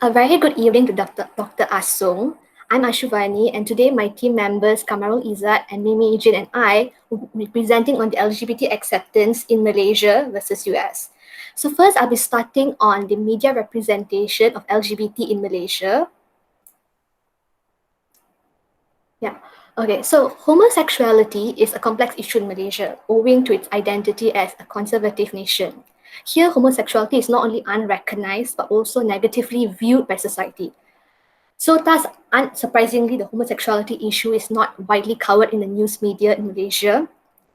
A very good evening to Dr. Asung. I'm Ashuvani, and today my team members Kamarul Izzat and Mimi Ijin and I will be presenting on the LGBT acceptance in Malaysia versus US. So first, I'll be starting on the media representation of LGBT in Malaysia. Yeah. Okay, so homosexuality is a complex issue in Malaysia owing to its identity as a conservative nation. Here, homosexuality is not only unrecognized but also negatively viewed by society. So thus, unsurprisingly, the homosexuality issue is not widely covered in the news media in Malaysia.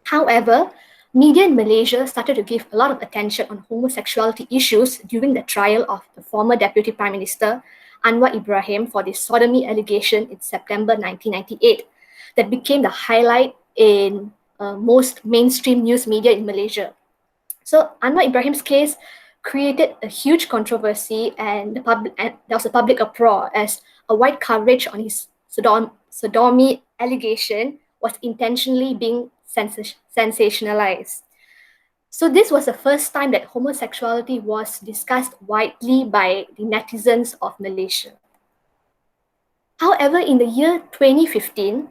However, media in Malaysia started to give a lot of attention on homosexuality issues during the trial of the former Deputy Prime Minister Anwar Ibrahim for the sodomy allegation in September 1998 that became the highlight in most mainstream news media in Malaysia. So Anwar Ibrahim's case created a huge controversy, and there was a public uproar as a wide coverage on his sodomy allegation was intentionally being sensationalized. So this was the first time that homosexuality was discussed widely by the netizens of Malaysia. However, in the year 2015,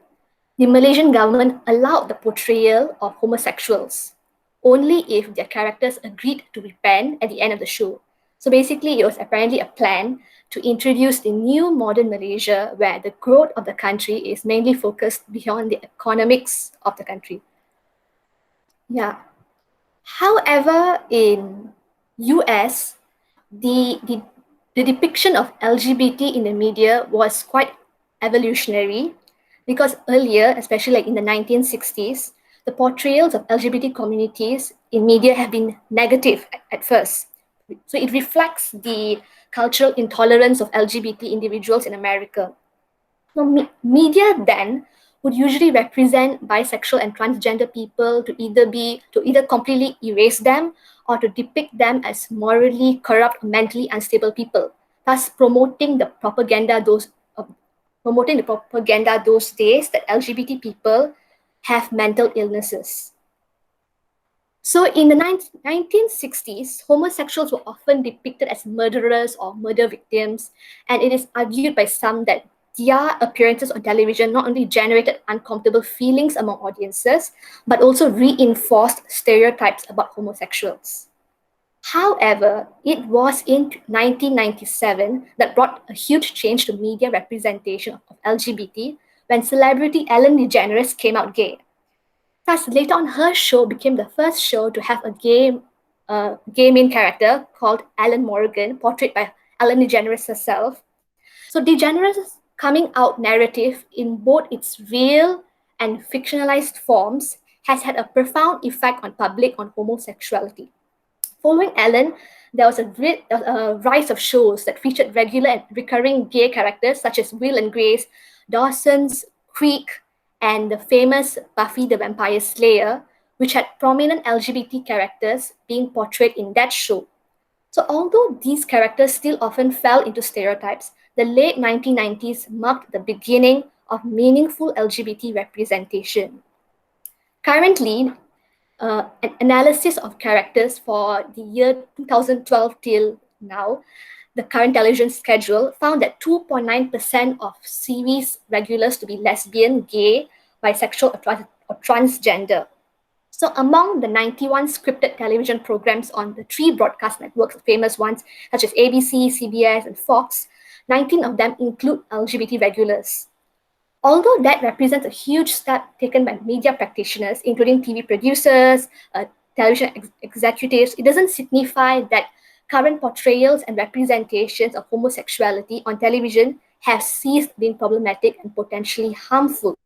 the Malaysian government allowed the portrayal of homosexuals only if their characters agreed to repent at the end of the show. So basically, it was apparently a plan to introduce the new modern Malaysia where the growth of the country is mainly focused beyond the economics of the country. Yeah. However, in US, the, the, the depiction of LGBT in the media was quite evolutionary because earlier, especially like in the 1960s, the portrayals of LGBT communities in media have been negative at first. So it reflects the cultural intolerance of LGBT individuals in America. Now, media then would usually represent bisexual and transgender people to either completely erase them or to depict them as morally corrupt, mentally unstable people, thus promoting the propaganda those days that LGBT people have mental illnesses. So in the 1960s, homosexuals were often depicted as murderers or murder victims, and it is argued by some that their appearances on television not only generated uncomfortable feelings among audiences, but also reinforced stereotypes about homosexuals. However, it was in 1997 that brought a huge change to media representation of LGBT when celebrity Ellen DeGeneres came out gay. Thus, later on, her show became the first show to have a gay main character called Alan Morgan, portrayed by Ellen DeGeneres herself. So, DeGeneres' coming out narrative in both its real and fictionalized forms has had a profound effect on public on homosexuality. Following Ellen, there was a rise of shows that featured regular and recurring gay characters such as Will and Grace, Dawson's Creek, and the famous Buffy the Vampire Slayer, which had prominent LGBT characters being portrayed in that show. So, although these characters still often fell into stereotypes, the late 1990s marked the beginning of meaningful LGBT representation. Currently, an analysis of characters for the year 2012 till now, the current television schedule found that 2.9% of series regulars to be lesbian, gay, bisexual, or transgender. So among the 91 scripted television programs on the three broadcast networks, famous ones such as ABC, CBS, and Fox, 19 of them include LGBT regulars. Although that represents a huge step taken by media practitioners, including TV producers, television executives, it doesn't signify that current portrayals and representations of homosexuality on television have ceased being problematic and potentially harmful.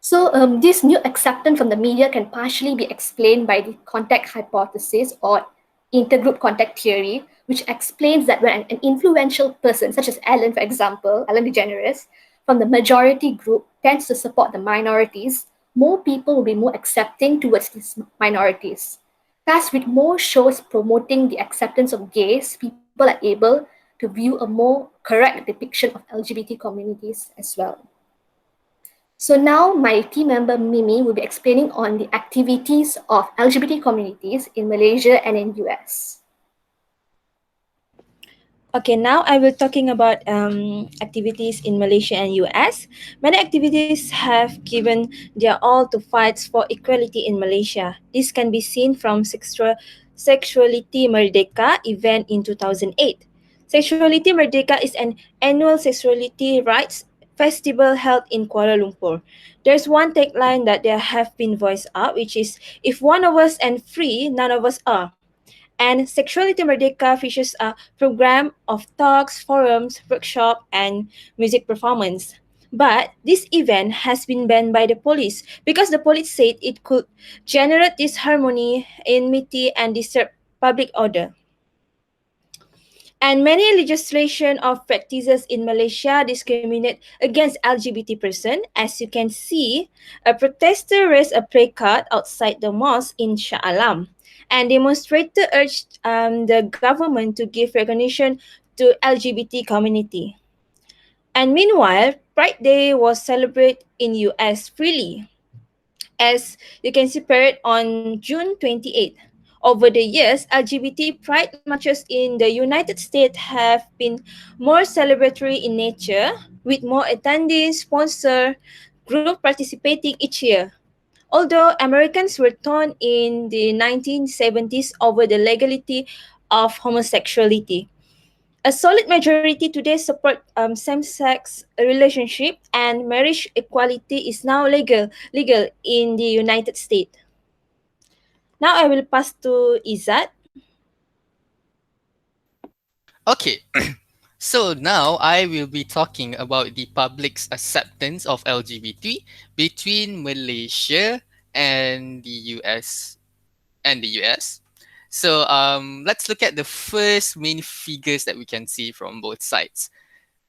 So, this new acceptance from the media can partially be explained by the contact hypothesis or intergroup contact theory, which explains that when an influential person, such as Ellen, for example, Ellen DeGeneres, from the majority group tends to support the minorities, more people will be more accepting towards these minorities. Thus, with more shows promoting the acceptance of gays, people are able to view a more correct depiction of LGBT communities as well. So now my team member Mimi will be explaining on the activities of LGBT communities in Malaysia and in US. Okay, now I will talking about activities in Malaysia and US. Many activities have given their all to fights for equality in Malaysia. This can be seen from Sexuality Merdeka event in 2008. Sexuality Merdeka is an annual sexuality rights festival held in Kuala Lumpur. There's one tagline that there have been voiced out, which is if one of us and free, none of us are. And Sexuality Merdeka features a program of talks, forums, workshop, and music performance. But this event has been banned by the police because the police said it could generate disharmony, enmity, and disturb public order. And many legislation of practices in Malaysia discriminate against LGBT person. As you can see, a protester raised a placard outside the mosque in Shah Alam, and demonstrator urged the government to give recognition to LGBT community. And meanwhile, Pride Day was celebrated in US freely as you can see parade on June 28th. Over the years, LGBT pride marches in the United States have been more celebratory in nature, with more attendees, sponsor, group participating each year. Although Americans were torn in the 1970s over the legality of homosexuality, a solid majority today support same-sex relationship, and marriage equality is now legal in the United States. Now I will pass to Izat. Okay, so now I will be talking about the public's acceptance of LGBT between Malaysia and the US and the US. So let's look at the first main figures that we can see from both sides.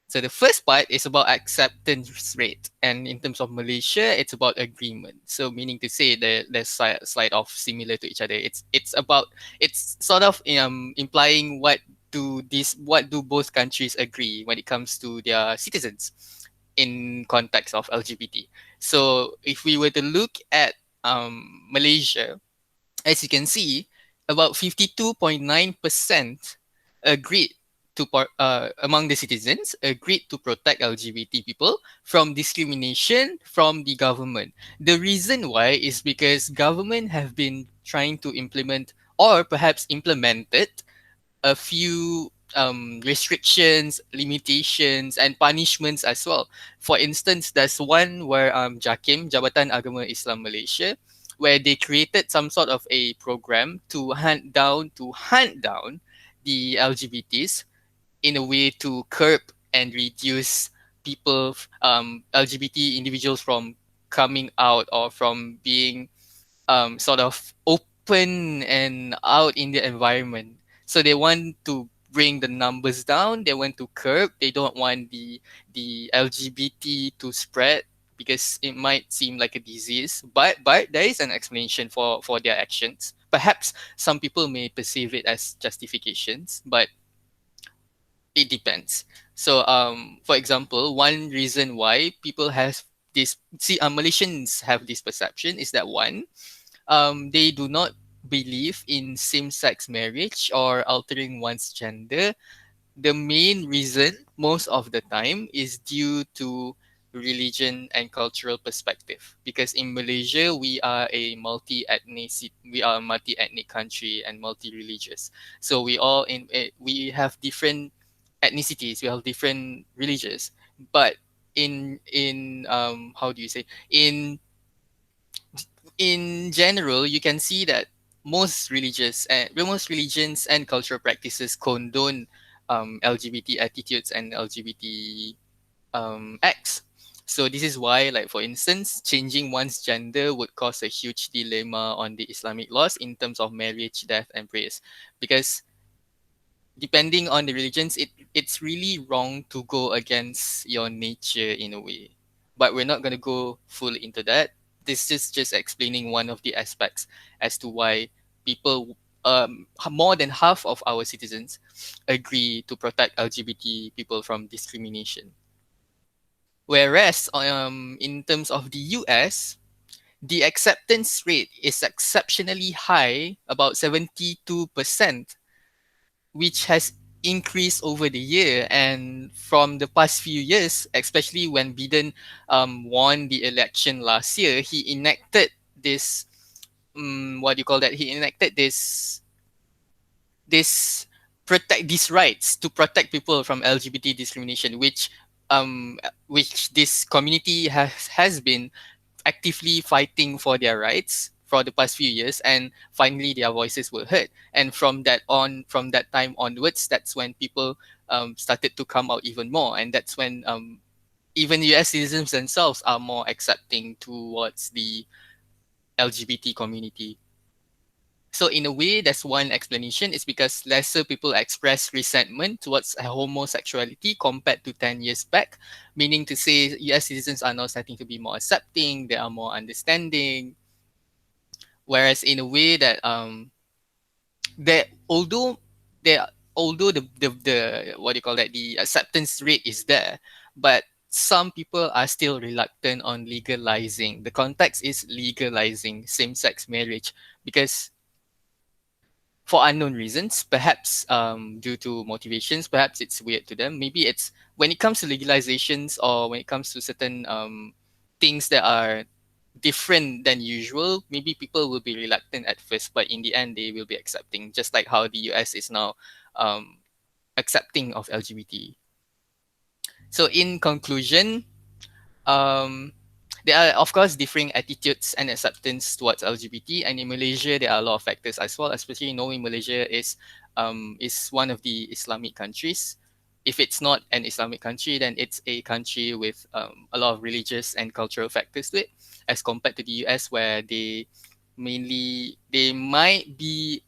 So the first part is about acceptance rate, and in terms of Malaysia, it's about agreement. So meaning to say that there's slight of similar to each other. It's sort of implying what do both countries agree when it comes to their citizens in context of LGBT. So if we were to look at Malaysia, as you can see, about 52.9% agreed among the citizens agreed to protect LGBT people from discrimination from the government. The reason why is because government have been trying to implement or perhaps implemented a few restrictions, limitations, and punishments as well. For instance, there's one where JAKIM, Jabatan Agama Islam Malaysia, where they created some sort of a program to hunt down the LGBTs in a way to curb and reduce LGBT individuals from coming out or from being sort of open and out in the environment. So they want to bring the numbers down. They want to curb. They don't want the LGBT to spread because it might seem like a disease. But there is an explanation for their actions. Perhaps some people may perceive it as justifications, but it depends. So for example, one reason why people have this see Malaysians have this perception is that one, they do not believe in same-sex marriage or altering one's gender. The main reason most of the time is due to religion and cultural perspective, because in Malaysia we are a multi-ethnic country and multi-religious. So we have different ethnicities, we have different religions, but in how do you say, in general, you can see that most religions and cultural practices condone LGBT attitudes and LGBT acts. So this is why, like for instance, changing one's gender would cause a huge dilemma on the Islamic laws in terms of marriage, death, and praise, because depending on the religions, it's really wrong to go against your nature in a way. But we're not gonna go full into that. This is just explaining one of the aspects as to why people more than half of our citizens agree to protect LGBT people from discrimination. Whereas in terms of the US, the acceptance rate is exceptionally high, about 72%, which has increased over the year. And from the past few years, especially when Biden won the election last year, he enacted this, what do you call that? He enacted this protect these rights to protect people from LGBT discrimination, um which this community has been actively fighting for their rights for the past few years, and finally their voices were heard. And from that time onwards, that's when people started to come out even more, and that's when even US citizens themselves are more accepting towards the LGBT community. So in a way, that's one explanation. It's because lesser people express resentment towards homosexuality compared to 10 years back, meaning to say US citizens are now starting to be more accepting, they are more understanding. Whereas in a way that that they although the what do you call that, the acceptance rate is there, but some people are still reluctant on legalizing. The context is legalizing same-sex marriage because for unknown reasons, perhaps due to motivations, perhaps it's weird to them. Maybe it's when it comes to legalizations or when it comes to certain things that are different than usual, maybe people will be reluctant at first, but in the end, they will be accepting, just like how the US is now um, accepting of LGBT. So, in conclusion, um, there are, of course, differing attitudes and acceptance towards LGBT, and in Malaysia, there are a lot of factors as well. Especially knowing Malaysia is one of the Islamic countries. If it's not an Islamic country, then it's a country with a lot of religious and cultural factors to it, as compared to the US, where they might be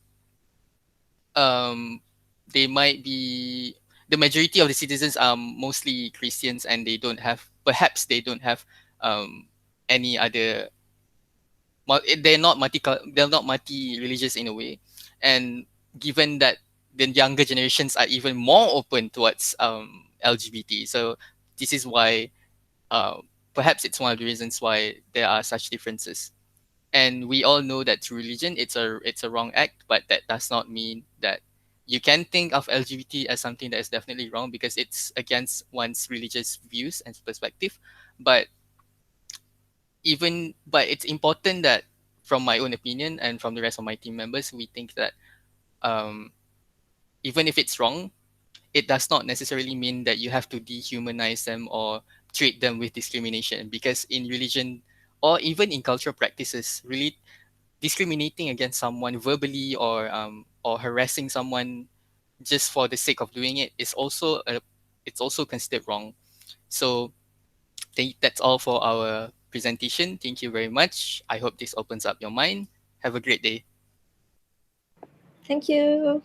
um, they might be the majority of the citizens are mostly Christians, and they don't have um, any other they're not multi religious in a way. And given that the younger generations are even more open towards LGBT, so this is why uh, perhaps it's one of the reasons why there are such differences. And we all know that through religion it's a wrong act, but that does not mean that you can think of LGBT as something that is definitely wrong because it's against one's religious views and perspective. But but it's important that, from my own opinion and from the rest of my team members, we think that um, even if it's wrong, it does not necessarily mean that you have to dehumanize them or treat them with discrimination, because in religion or even in cultural practices, really discriminating against someone verbally or harassing someone just for the sake of doing it is also it's also considered wrong. So that's all for our presentation. Thank you very much. I hope this opens up your mind. Have a great day. Thank you.